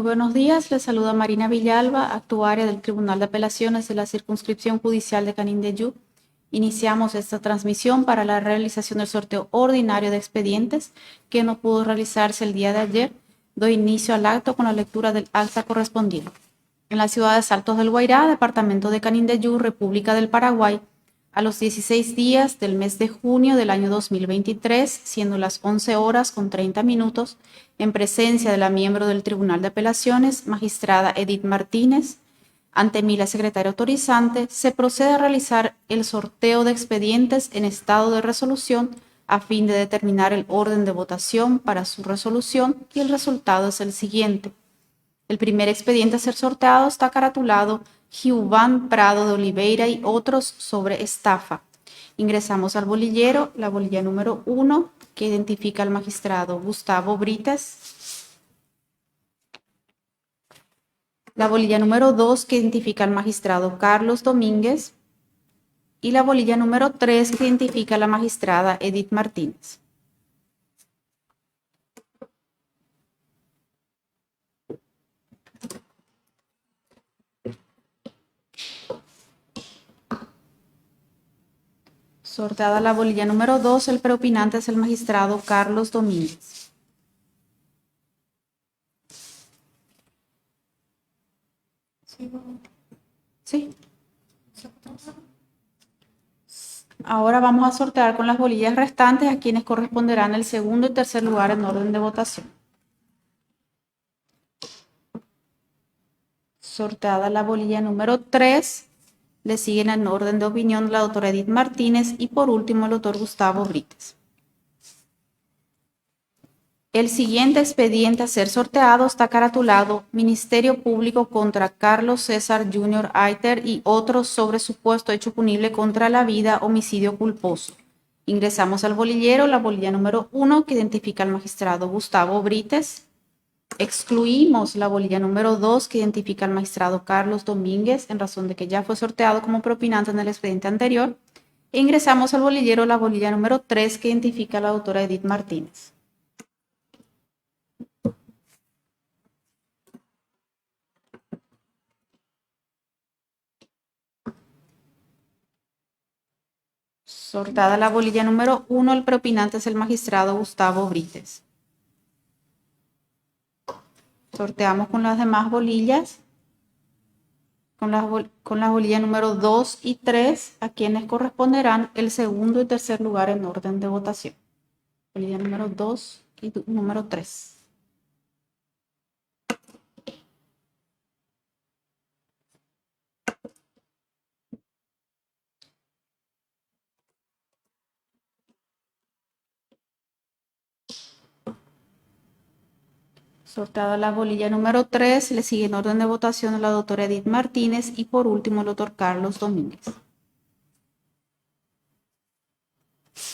buenos días. Les saluda Marina Villalba, actuaria del Tribunal de Apelaciones de la Circunscripción Judicial de Canindeyú. Iniciamos esta transmisión para la realización del sorteo ordinario de expedientes que no pudo realizarse el día de ayer. Doy inicio al acto con la lectura del acta correspondiente. En la ciudad de Saltos del Guairá, departamento de Canindeyú, República del Paraguay, a los 16 días del mes de junio del año 2023, siendo las 11 horas con 30 minutos, en presencia de la miembro del Tribunal de Apelaciones, magistrada Edith Martínez, ante mí la secretaria autorizante, se procede a realizar el sorteo de expedientes en estado de resolución a fin de determinar el orden de votación para su resolución, y el resultado es el siguiente. El primer expediente a ser sorteado está caratulado Giuván Prado de Oliveira y otros sobre estafa. Ingresamos al bolillero, la bolilla número 1, que identifica al magistrado Gustavo Brites. La bolilla número 2, que identifica al magistrado Carlos Domínguez. Y la bolilla número 3, que identifica a la magistrada Edith Martínez. Sorteada la bolilla número 2, el preopinante es el magistrado Carlos Domínguez. Sí. Ahora vamos a sortear con las bolillas restantes a quienes corresponderán el segundo y tercer lugar en orden de votación. Sorteada la bolilla número 3, le siguen en orden de opinión la doctora Edith Martínez y por último el doctor Gustavo Brites. El siguiente expediente a ser sorteado está caratulado Ministerio Público contra Carlos César Jr. Aiter y otros sobre supuesto hecho punible contra la vida, homicidio culposo. Ingresamos al bolillero, la bolilla número 1, que identifica al magistrado Gustavo Brites. Excluimos la bolilla número 2, que identifica al magistrado Carlos Domínguez, en razón de que ya fue sorteado como propinante en el expediente anterior. E ingresamos al bolillero la bolilla número 3, que identifica a la doctora Edith Martínez. Sortada la bolilla número 1, el propinante es el magistrado Gustavo Brites. Sorteamos con las demás bolillas, con la bolilla número 2 y 3, a quienes corresponderán el segundo y tercer lugar en orden de votación. Bolilla número 2 y número 3. Sorteada la bolilla número 3, le sigue en orden de votación la doctora Edith Martínez y por último el doctor Carlos Domínguez.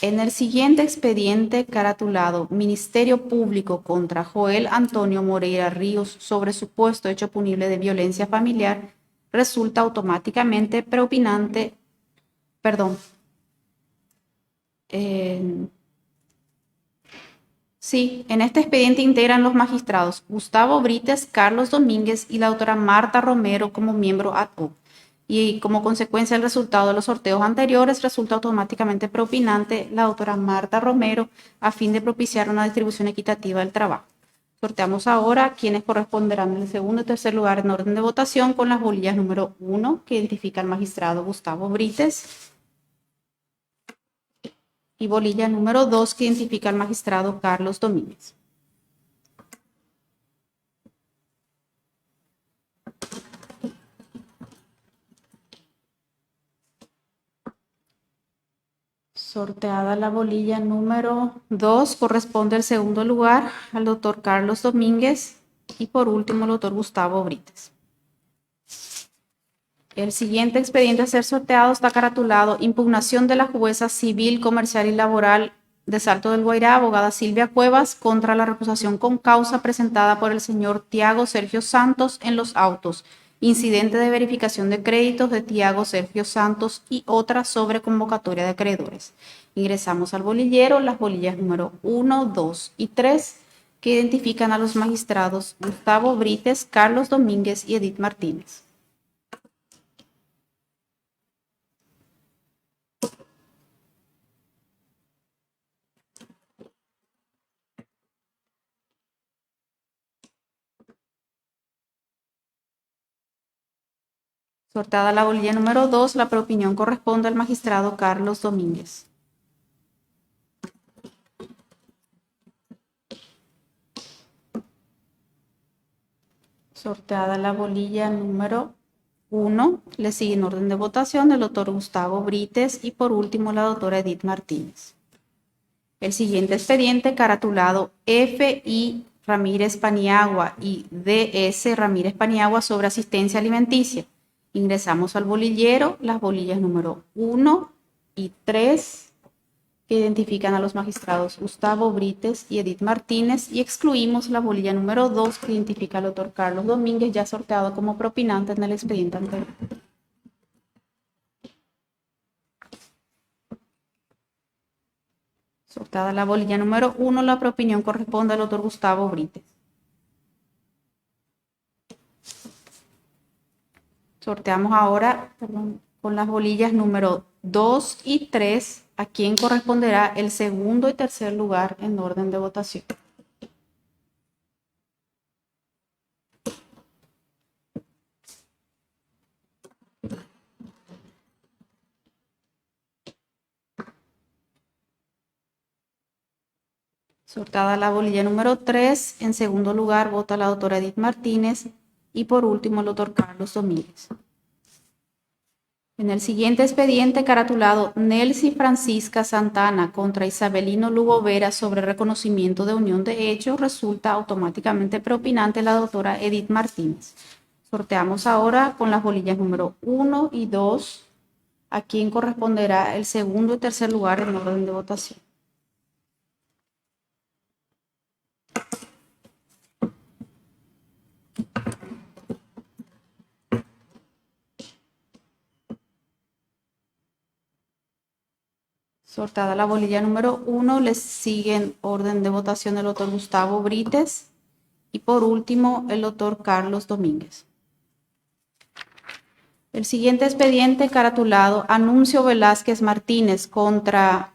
En el siguiente expediente caratulado Ministerio Público contra Joel Antonio Moreira Ríos sobre supuesto hecho punible de violencia familiar, resulta automáticamente preopinante, Sí, en este expediente integran los magistrados Gustavo Brites, Carlos Domínguez y la doctora Marta Romero como miembro ad hoc. Y como consecuencia del resultado de los sorteos anteriores, resulta automáticamente propinante la doctora Marta Romero a fin de propiciar una distribución equitativa del trabajo. Sorteamos ahora quienes corresponderán en el segundo y tercer lugar en orden de votación con las bolillas número 1, que identifica al magistrado Gustavo Brites, y bolilla número 2, que identifica al magistrado Carlos Domínguez. Sorteada la bolilla número 2, corresponde el segundo lugar al doctor Carlos Domínguez y por último el doctor Gustavo Brites. El siguiente expediente a ser sorteado está caratulado Impugnación de la jueza civil, comercial y laboral de Salto del Guairá, abogada Silvia Cuevas, contra la recusación con causa presentada por el señor Tiago Sergio Santos en los autos incidente de verificación de créditos de Tiago Sergio Santos y otra sobre convocatoria de acreedores. Ingresamos al bolillero, las bolillas número 1, 2 y 3, que identifican a los magistrados Gustavo Brites, Carlos Domínguez y Edith Martínez. Sorteada la bolilla número 2, la preopinión corresponde al magistrado Carlos Domínguez. Sorteada la bolilla número 1, le sigue en orden de votación el doctor Gustavo Brites y por último la doctora Edith Martínez. El siguiente expediente, caratulado F.I. Ramírez Paniagua y D.S. Ramírez Paniagua sobre asistencia alimenticia. Ingresamos al bolillero las bolillas número 1 y 3 que identifican a los magistrados Gustavo Brites y Edith Martínez y excluimos la bolilla número 2 que identifica al doctor Carlos Domínguez, ya sorteado como propinante en el expediente anterior. Sorteada la bolilla número 1, la propinión corresponde al doctor Gustavo Brites. Sorteamos ahora, con las bolillas número 2 y 3, a quien corresponderá el segundo y tercer lugar en orden de votación. Sortada la bolilla número 3, en segundo lugar vota la doctora Edith Martínez y por último el doctor Carlos Domínguez. En el siguiente expediente caratulado Nelcy Francisca Santana contra Isabelino Lugo Vera sobre reconocimiento de unión de hechos, resulta automáticamente propinante la doctora Edith Martínez. Sorteamos ahora con las bolillas número 1 y 2, a quien corresponderá el segundo y tercer lugar en orden de votación. Sortada la bolilla número 1, les sigue en orden de votación el doctor Gustavo Brites y por último el doctor Carlos Domínguez. El siguiente expediente caratulado Anuncio Velázquez Martínez contra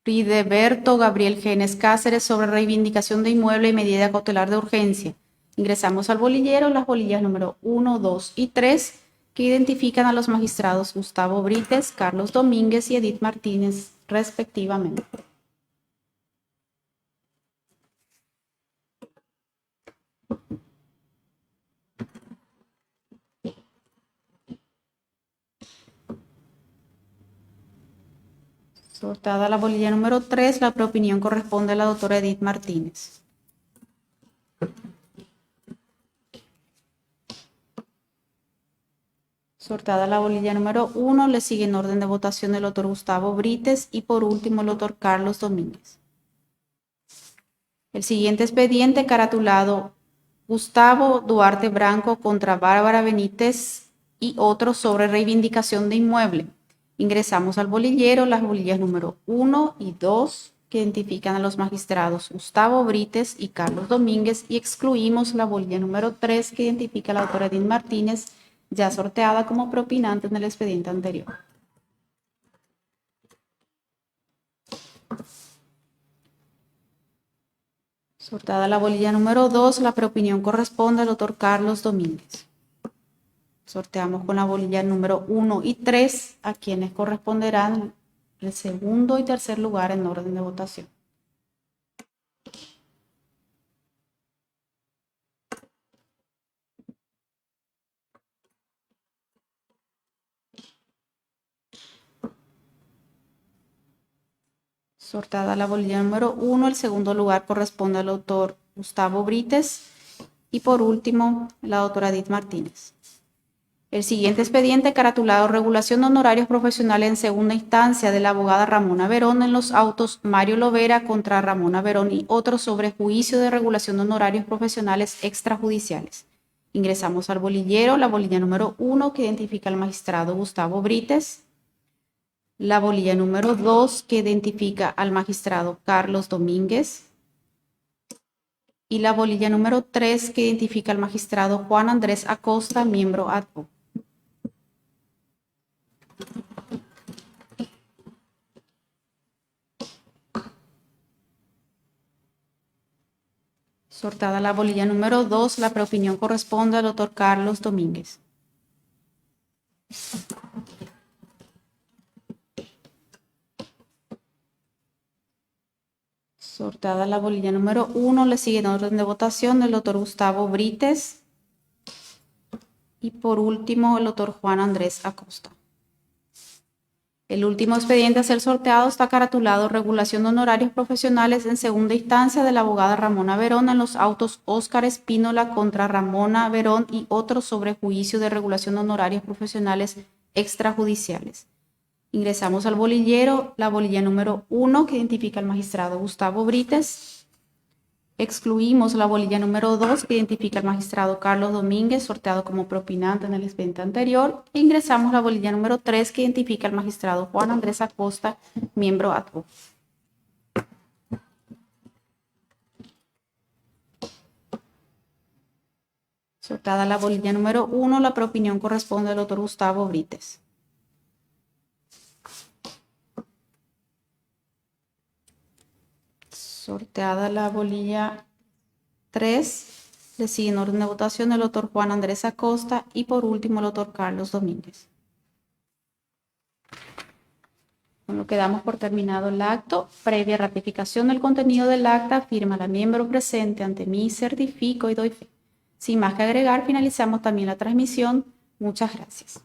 Frideberto Gabriel Genes Cáceres sobre reivindicación de inmueble y medida cautelar de urgencia. Ingresamos al bolillero las bolillas número 1, 2 y 3 que identifican a los magistrados Gustavo Brites, Carlos Domínguez y Edith Martínez respectivamente. Sortada la bolilla número 3, la preopinión corresponde a la doctora Edith Martínez. Sortada la bolilla número 1, le sigue en orden de votación el doctor Gustavo Brites y por último el doctor Carlos Domínguez. El siguiente expediente caratulado Gustavo Duarte Branco contra Bárbara Benítez y otros sobre reivindicación de inmueble. Ingresamos al bolillero las bolillas número 1 y 2 que identifican a los magistrados Gustavo Brites y Carlos Domínguez y excluimos la bolilla número 3 que identifica a la doctora Edith Martínez, ya sorteada como propinante en el expediente anterior. Sortada la bolilla número 2, la preopinión corresponde al doctor Carlos Domínguez. Sorteamos con la bolilla número 1 y 3, a quienes corresponderán el segundo y tercer lugar en orden de votación. Sortada la bolilla número 1, el segundo lugar corresponde al doctor Gustavo Brites y por último la doctora Edith Martínez. El siguiente expediente caratulado Regulación de honorarios profesionales en segunda instancia de la abogada Ramona Verón en los autos Mario Lovera contra Ramona Verón y otros sobre juicio de regulación de honorarios profesionales extrajudiciales. Ingresamos al bolillero, la bolilla número 1 que identifica al magistrado Gustavo Brites, la bolilla número 2 que identifica al magistrado Carlos Domínguez, Y la bolilla número 3 que identifica al magistrado Juan Andrés Acosta, miembro ad hoc. Sorteada la bolilla número 2, la preopinión corresponde al doctor Carlos Domínguez. Sorteada la bolilla número 1, le sigue en orden de votación el doctor Gustavo Brites. Y por último, el doctor Juan Andrés Acosta. El último expediente a ser sorteado está caratulado Regulación de Honorarios Profesionales en segunda instancia de la abogada Ramona Verón en los autos Óscar Espínola contra Ramona Verón y otros sobre juicio de regulación de honorarios profesionales extrajudiciales. Ingresamos al bolillero, la bolilla número 1 que identifica al magistrado Gustavo Brites. Excluimos la bolilla número 2 que identifica al magistrado Carlos Domínguez, sorteado como propinante en el expediente anterior. E ingresamos la bolilla número 3 que identifica al magistrado Juan Andrés Acosta, miembro ad hoc. Sorteada la bolilla número 1, la propinión corresponde al doctor Gustavo Brites. Sorteada la bolilla 3, le sigue en orden de votación el doctor Juan Andrés Acosta y por último el doctor Carlos Domínguez. Con lo que damos por terminado el acto, previa ratificación del contenido del acta, firma la miembro presente ante mí, certifico y doy fe. Sin más que agregar, finalizamos también la transmisión. Muchas gracias.